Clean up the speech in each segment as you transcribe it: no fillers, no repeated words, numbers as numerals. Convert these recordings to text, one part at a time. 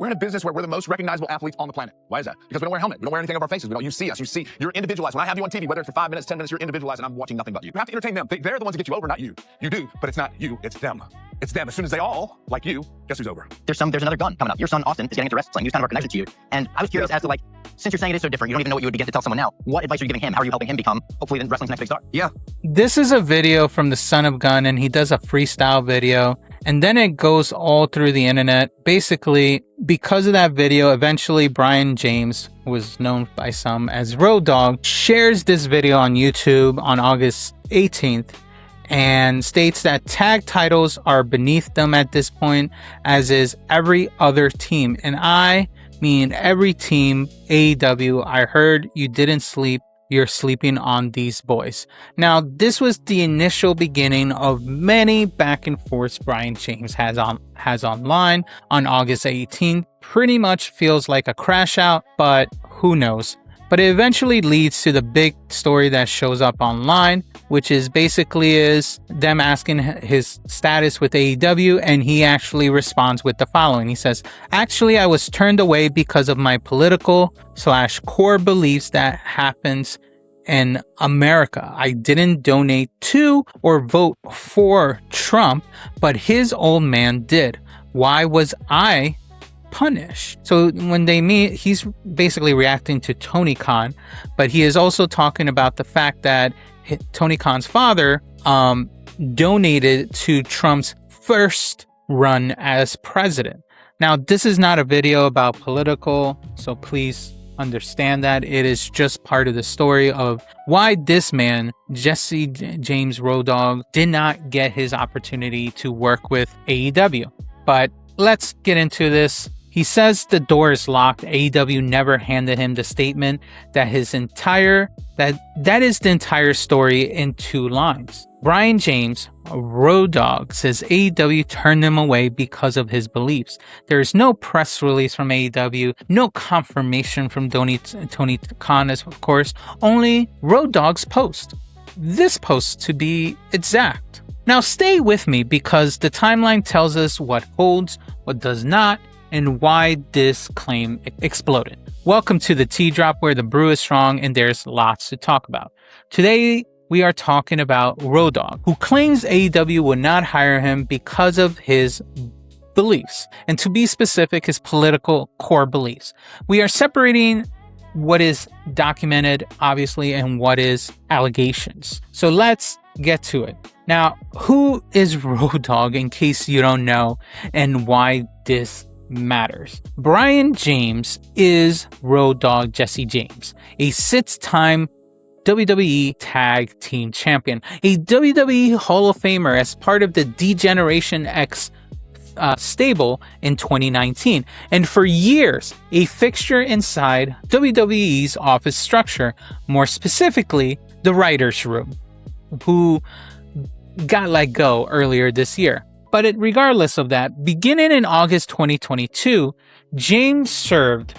We're in a business where we're the most recognizable athletes on the planet. Why is that? Because we don't wear a helmet. We don't wear anything over our faces. You see us. You see, you're individualized. When I have you on TV, whether it's for 5 minutes, 10 minutes, you're individualized, and I'm watching nothing but you. You have to entertain them. They're the ones that get you over, not you. You do, but it's not you. It's them. It's them. As soon as they all like you, guess who's over? There's another gun coming up. Your son Austin is getting into wrestling. He was kind of connected to you, and I was curious as to since you're saying it is so different, you don't even know what you would begin to tell someone now. What advice are you giving him? How are you helping him become hopefully the wrestling's next big star? Yeah. This is a video from the Son of Gun, and he does a freestyle video, and then it goes all through the internet. Basically, because of that video, eventually Brian James, who was known by some as Road Dogg, shares this video on YouTube on August 18th and states that tag titles are beneath them at this point, as is every other team. And I mean every team. AEW, I heard you didn't sleep. You're sleeping on these boys. Now, this was the initial beginning of many back and forths Brian James has online on August 18th. Pretty much feels like a crash out, but who knows? But it eventually leads to the big story that shows up online, which is basically them asking his status with AEW, and he actually responds with the following. He says, "Actually, I was turned away because of my political/core beliefs that happens in America. I didn't donate to or vote for Trump, but his old man did. Why was I punished?" So when they meet, he's basically reacting to Tony Khan, but he is also talking about the fact that Tony Khan's father donated to Trump's first run as president. Now, this is not a video about political, so please understand that. It is just part of the story of why this man, Jesse James Road Dogg, did not get his opportunity to work with AEW. But let's get into this. He says the door is locked. AEW never handed him the statement that is the entire story in 2 lines. Brian James, Road Dogg, says AEW turned him away because of his beliefs. There is no press release from AEW, no confirmation from Tony Khan, of course, only Road Dogg's post. This post, to be exact. Now stay with me because the timeline tells us what holds, what does not, and why this claim exploded. Welcome to the Tea Drop, where the brew is strong and there's lots to talk about. Today, we are talking about Road Dogg, who claims AEW would not hire him because of his beliefs, and to be specific, his political core beliefs. We are separating what is documented, obviously, and what is allegations. So let's get to it. Now, who is Road Dogg, in case you don't know, and why this matters? Brian James is Road Dogg Jesse James, a 6-time WWE Tag Team Champion, a WWE Hall of Famer as part of the D-Generation X stable in 2019, and for years a fixture inside WWE's office structure, more specifically the writers' room, who got let go earlier this year. But regardless of that, beginning in August 2022, James served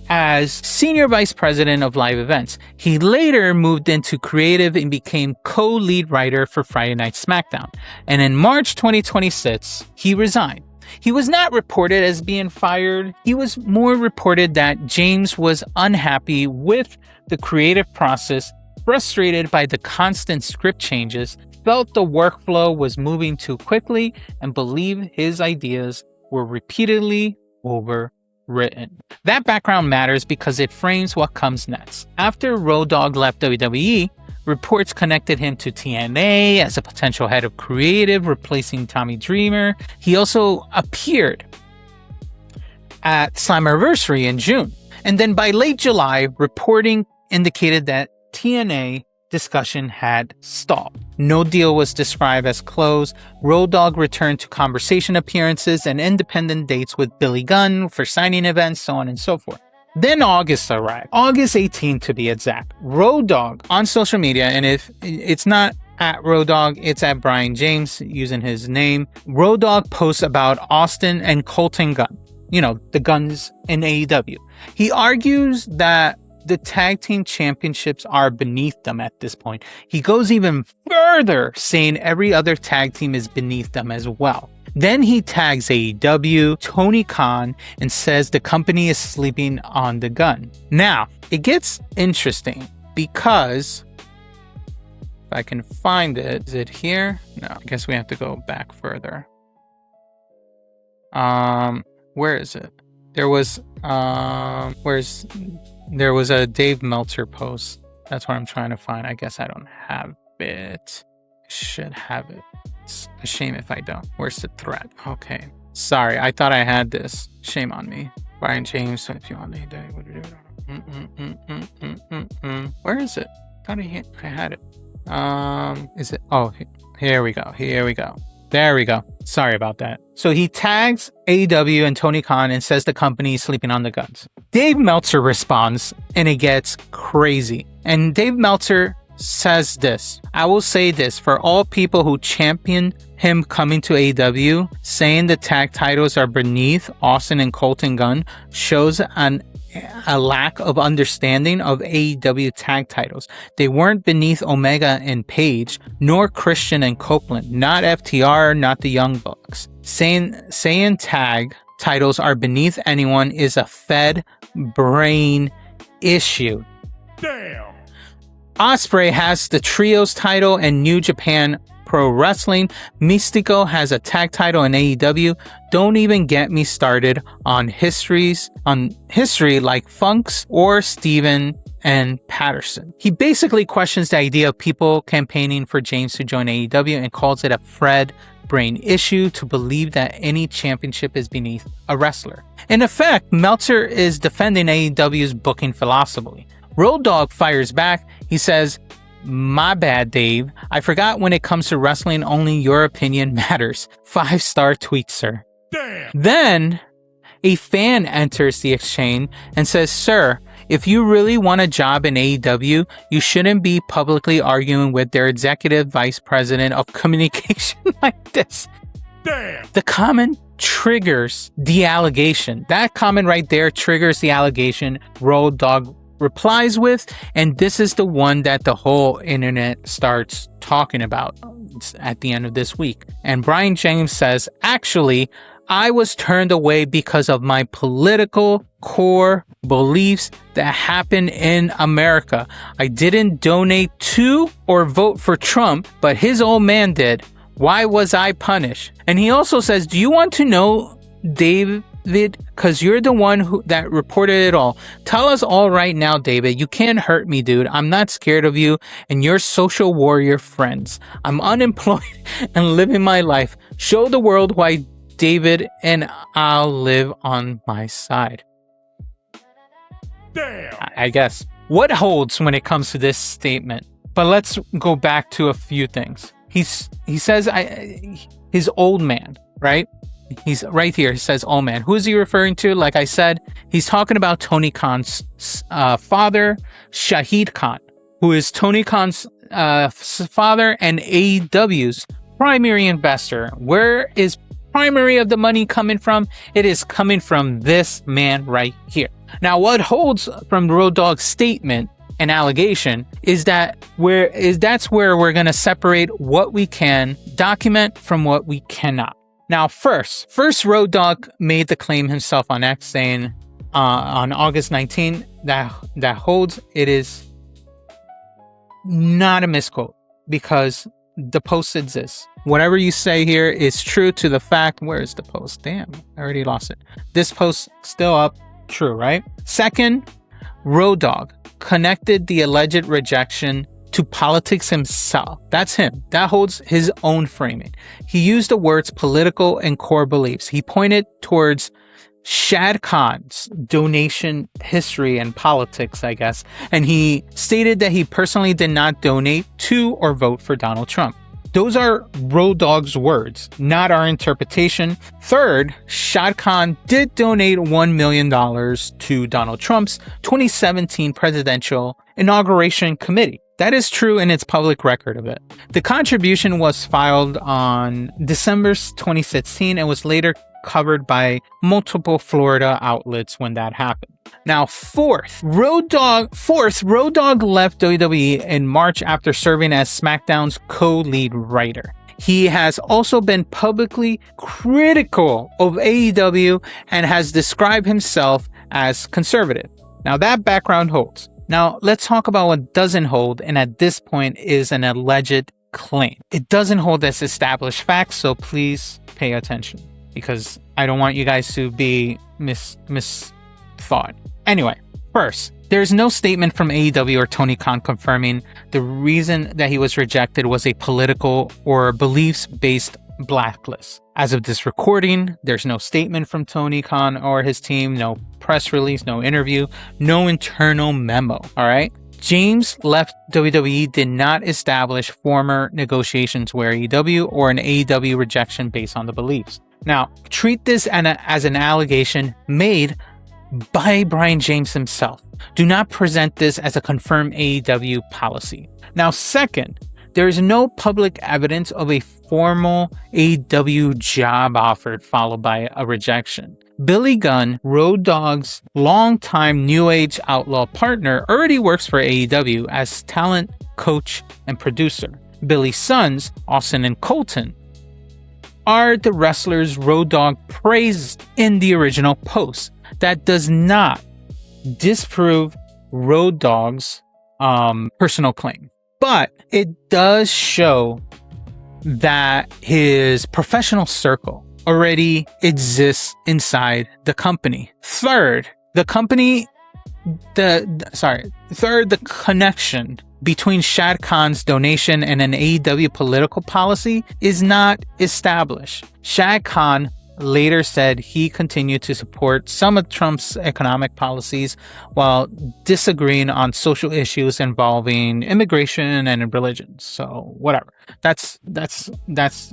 as Senior Vice President of Live Events. He later moved into creative and became co-lead writer for Friday Night SmackDown. And in March 2026, he resigned. He was not reported as being fired. He was more reported that James was unhappy with the creative process, frustrated by the constant script changes, felt the workflow was moving too quickly, and believed his ideas were repeatedly overwritten. That background matters because it frames what comes next. After Road Dogg left WWE, reports connected him to TNA as a potential head of creative, replacing Tommy Dreamer. He also appeared at Slammiversary in June. And then by late July, reporting indicated that TNA discussion had stalled. No deal was described as closed. Road Dogg returned to conversation appearances and independent dates with Billy Gunn for signing events, so on and so forth. Then August arrived, August 18th to be exact. Road Dogg on social media, and if it's not at Road Dogg, it's at Brian James using his name. Road Dogg posts about Austin and Colton Gunn, the Guns in AEW. He argues that the tag team championships are beneath them at this point. He goes even further, saying every other tag team is beneath them as well. Then he tags AEW, Tony Khan, and says the company is sleeping on the gun. Now, it gets interesting because if I can find it, is it here? No, I guess we have to go back further. Where is it? There was a Dave Meltzer post. That's what I'm trying to find. I guess I don't have it. I should have it. It's a shame if I don't. Where's the thread? Okay. Sorry, I thought I had this. Shame on me. Brian James, so if you want to where is it? Thought I had it. Is it? Oh, here we go. There we go. Sorry about that. So he tags AEW and Tony Khan and says the company is sleeping on the guns. Dave Meltzer responds and it gets crazy. And Dave Meltzer says this: I will say this for all people who champion him coming to AEW, saying the tag titles are beneath Austin and Colton Gunn shows a lack of understanding of AEW tag titles. They weren't beneath Omega and Page, nor Christian and Copeland, not FTR, not the Young Bucks. Saying tag titles are beneath anyone is a fed brain issue. Damn. Ospreay has the Trios title and New Japan Pro Wrestling. Mystico has a tag title in AEW. Don't even get me started on history like Funk's or Steven and Patterson. He basically questions the idea of people campaigning for James to join AEW and calls it a Fred brain issue to believe that any championship is beneath a wrestler. In effect, Meltzer is defending AEW's booking philosophy. Road Dogg fires back. He says, "My bad, Dave. I forgot when it comes to wrestling, only your opinion matters. 5-star tweet, sir." Damn. Then a fan enters the exchange and says, "Sir, if you really want a job in AEW, you shouldn't be publicly arguing with their executive vice president of communication like this." Damn. The comment triggers the allegation. That comment right there triggers the allegation Road Dogg replies with, and this is the one that the whole internet starts talking about at the end of this week. And Brian James says, "Actually, I was turned away because of my political core beliefs that happen in America. I didn't donate to or vote for Trump, but his old man did. Why was I punished?" And he also says, "Do you want to know, David? Because you're the one that reported it all. Tell us all right now, David. You can't hurt me, dude. I'm not scared of you and your social warrior friends. I'm unemployed and living my life. Show the world why, David, and I'll live on my side." Damn. I guess. What holds when it comes to this statement? But let's go back to a few things. He says his old man, right? He's right here. He says, "Oh man." Who is he referring to? Like I said, he's talking about Tony Khan's father, Shahid Khan, who is Tony Khan's father and AEW's primary investor. Where is primary of the money coming from? It is coming from this man right here. Now, what holds from Road Dogg's statement and allegation is that's where we're going to separate what we can document from what we cannot. Now, first, Road Dogg made the claim himself on X, saying on August 19 that holds. It is not a misquote because the post exists. Whatever you say here is true to the fact. Where is the post? Damn, I already lost it. This post still up. True, right? Second, Road Dogg connected the alleged rejection to politics himself. That's him. That holds his own framing. He used the words political and core beliefs. He pointed towards Shad Khan's donation history and politics, I guess, and he stated that he personally did not donate to or vote for Donald Trump. Those are Road Dogg's words, not our interpretation. Third, Shad Khan did donate $1 million to Donald Trump's 2017 presidential inauguration committee. That is true in its public record of it. The contribution was filed on December 2016 and was later covered by multiple Florida outlets when that happened. Now, fourth, Road Dogg left WWE in March after serving as SmackDown's co-lead writer. He has also been publicly critical of AEW and has described himself as conservative. Now that background holds. Now let's talk about what doesn't hold, and at this point is an alleged claim. It doesn't hold as established facts, so please pay attention because I don't want you guys to be misthought. Anyway, first, there's no statement from AEW or Tony Khan confirming the reason that he was rejected was a political or beliefs-based blacklist. As of this recording, there's no statement from Tony Khan or his team, no press release, no interview, no internal memo, all right? James left WWE did not establish former negotiations with AEW or an AEW rejection based on the beliefs. Now, treat this as an allegation made by Brian James himself. Do not present this as a confirmed AEW policy. Now, second, there is no public evidence of a formal AEW job offer followed by a rejection. Billy Gunn, Road Dogg's longtime New Age Outlaw partner, already works for AEW as talent coach and producer. Billy's sons, Austin and Colton, are the wrestlers Road Dogg praised in the original post. That does not disprove Road Dogg's personal claim, but it does show that his professional circle already exists inside the company. Third, the connection between Shad Khan's donation and an AEW political policy is not established. Shad Khan later said he continued to support some of Trump's economic policies while disagreeing on social issues involving immigration and religion. So whatever. That's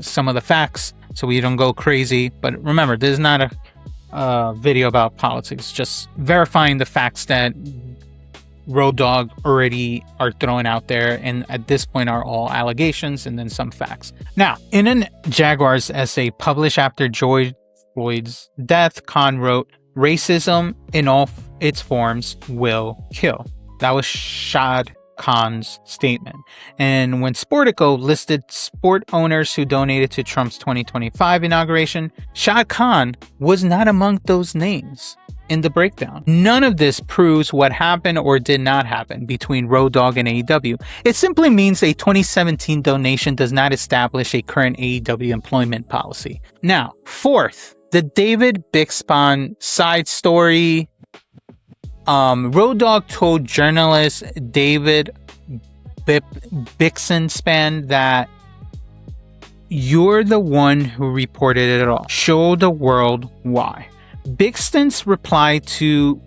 some of the facts, so we don't go crazy. But remember, this is not a video about politics, just verifying the facts that Road Dogg already are throwing out there, and at this point are all allegations and then some facts. Now, in an Jaguars essay published after George Floyd's death, Khan wrote, "Racism in all its forms will kill." That was Shad Khan's statement. And when Sportico listed sport owners who donated to Trump's 2025 inauguration, Shad Khan was not among those names in the breakdown. None of this proves what happened or did not happen between Road Dogg and AEW. It simply means a 2017 donation does not establish a current AEW employment policy. Now, fourth, the David Bixby side story. Road Dogg told journalist David Bixenspan that you're the one who reported it all. Show the world why. Bixton's replied to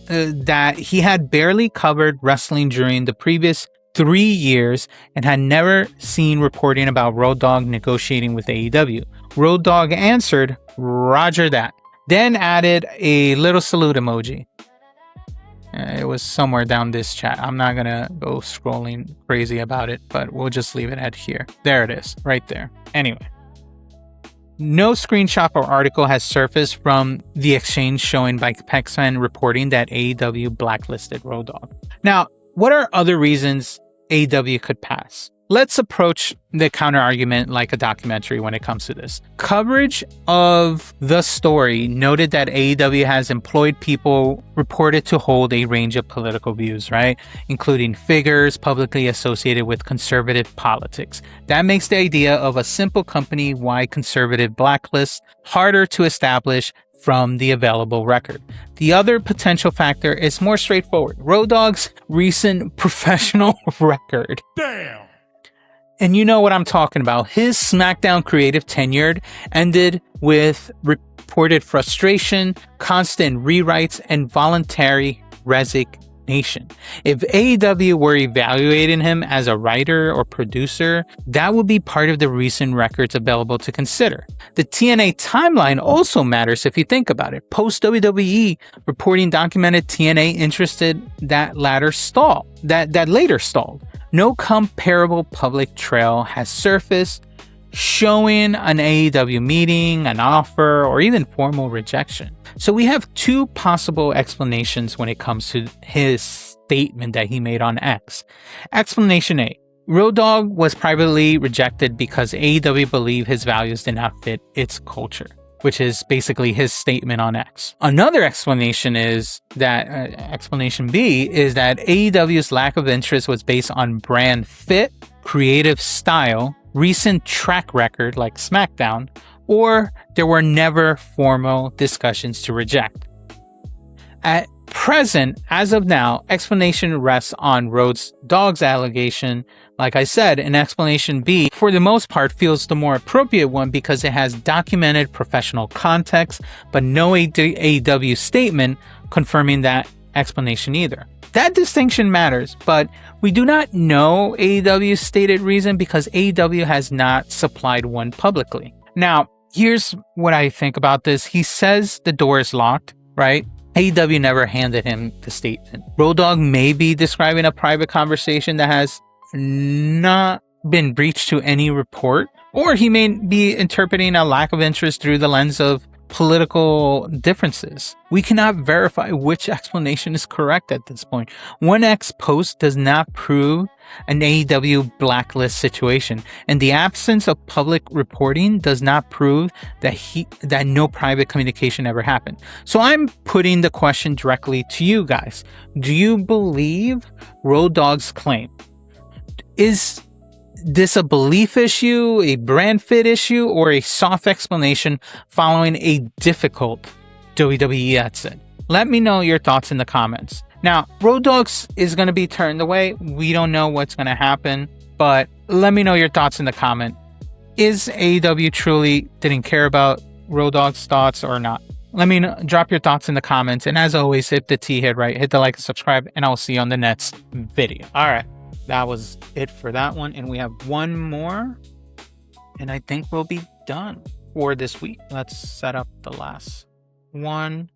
that he had barely covered wrestling during the previous 3 years and had never seen reporting about Road Dogg negotiating with AEW. Road Dogg answered, "Roger that." Then added a little salute emoji. It was somewhere down this chat. I'm not gonna go scrolling crazy about it, but we'll just leave it at here. There it is, right there. Anyway. No screenshot or article has surfaced from the exchange showing by Pexman reporting that AEW blacklisted Road Dogg. Now, what are other reasons AEW could pass? Let's approach the counter argument like a documentary when it comes to this. Coverage of the story noted that AEW has employed people reported to hold a range of political views, right? Including figures publicly associated with conservative politics. That makes the idea of a simple company-wide conservative blacklist harder to establish from the available record. The other potential factor is more straightforward. Road Dogg's recent professional record. Damn! And you know what I'm talking about. His SmackDown creative tenure ended with reported frustration, constant rewrites, and voluntary resignation. If AEW were evaluating him as a writer or producer, that would be part of the recent records available to consider. The TNA timeline also matters if you think about it. Post WWE reporting documented TNA interested that later stalled. That later stalled. No comparable public trail has surfaced showing an AEW meeting, an offer, or even formal rejection. So we have two possible explanations when it comes to his statement that he made on X. Explanation A. Road Dogg was privately rejected because AEW believed his values did not fit its culture, which is basically his statement on X. Another explanation is that, explanation B, is that AEW's lack of interest was based on brand fit, creative style, recent track record like SmackDown, or there were never formal discussions to reject. At present, as of now, explanation rests on Road Dogg's allegation. Like I said, an explanation B, for the most part, feels the more appropriate one because it has documented professional context, but no AEW statement confirming that explanation either. That distinction matters, but we do not know AEW's stated reason because AEW has not supplied one publicly. Now, here's what I think about this. He says the door is locked, right? AEW never handed him the statement. Road Dogg may be describing a private conversation that has not been breached to any report, or he may be interpreting a lack of interest through the lens of political differences. We cannot verify which explanation is correct at this point. One X post does not prove an AEW blacklist situation, and the absence of public reporting does not prove that no private communication ever happened. So I'm putting the question directly to you guys. Do you believe Road Dogg's claim? Is this a belief issue, a brand fit issue, or a soft explanation following a difficult WWE exit? Let me know your thoughts in the comments. Now, Road Dogg is going to be turned away. We don't know what's going to happen, but let me know your thoughts in the comment. Is AEW truly didn't care about Road Dogg's thoughts or not? Let me know, drop your thoughts in the comments. And as always, if the T hit right, hit the like and subscribe, and I'll see you on the next video. All right. That was it for that one. And we have one more, and I think we'll be done for this week. Let's set up the last one.